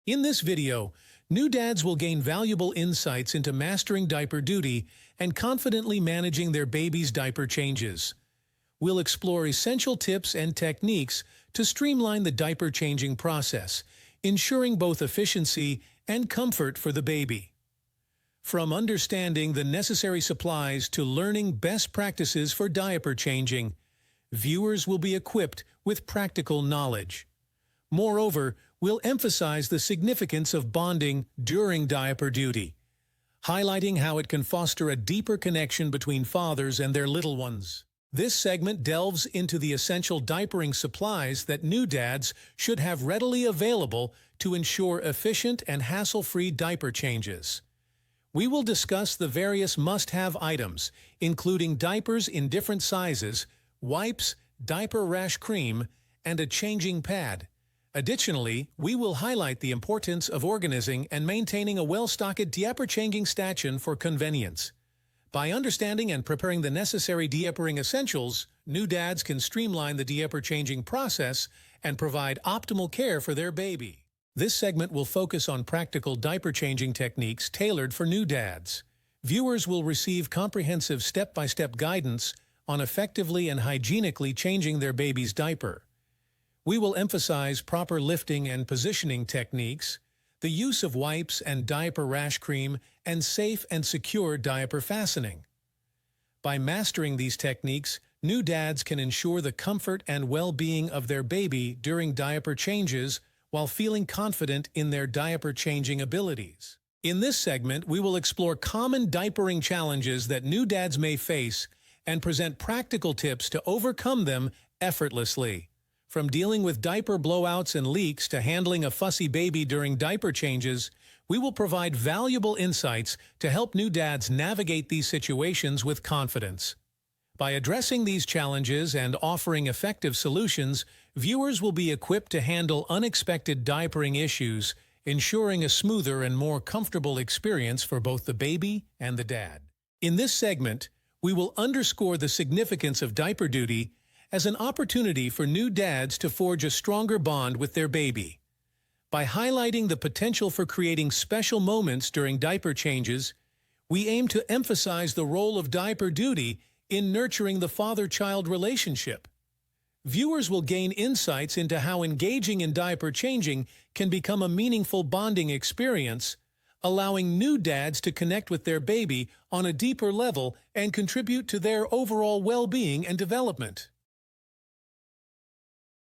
In this video, new dads will gain valuable insights into mastering diaper duty and confidently managing their baby's diaper changes. We'll explore essential tips and techniques to streamline the diaper changing process, ensuring both efficiency and comfort for the baby. From understanding the necessary supplies to learning best practices for diaper changing, viewers will be equipped with practical knowledge. Moreover, we'll emphasize the significance of bonding during diaper duty, highlighting how it can foster a deeper connection between fathers and their little ones. This segment delves into the essential diapering supplies that new dads should have readily available to ensure efficient and hassle-free diaper changes. We will discuss the various must-have items, including diapers in different sizes, wipes, diaper rash cream, and a changing pad. Additionally, we will highlight the importance of organizing and maintaining a well-stocked diaper changing station for convenience. By understanding and preparing the necessary diapering essentials, new dads can streamline the diaper changing process and provide optimal care for their baby. This segment will focus on practical diaper changing techniques tailored for new dads. Viewers will receive comprehensive step-by-step guidance on effectively and hygienically changing their baby's diaper. We will emphasize proper lifting and positioning techniques, the use of wipes and diaper rash cream, and safe and secure diaper fastening. By mastering these techniques, new dads can ensure the comfort and well-being of their baby during diaper changes while feeling confident in their diaper changing abilities. In this segment, we will explore common diapering challenges that new dads may face and present practical tips to overcome them effortlessly. From dealing with diaper blowouts and leaks to handling a fussy baby during diaper changes, we will provide valuable insights to help new dads navigate these situations with confidence. By addressing these challenges and offering effective solutions, viewers will be equipped to handle unexpected diapering issues, ensuring a smoother and more comfortable experience for both the baby and the dad. In this segment, we will underscore the significance of diaper duty as an opportunity for new dads to forge a stronger bond with their baby. By highlighting the potential for creating special moments during diaper changes, we aim to emphasize the role of diaper duty in nurturing the father-child relationship. Viewers will gain insights into how engaging in diaper changing can become a meaningful bonding experience, allowing new dads to connect with their baby on a deeper level and contribute to their overall well-being and development.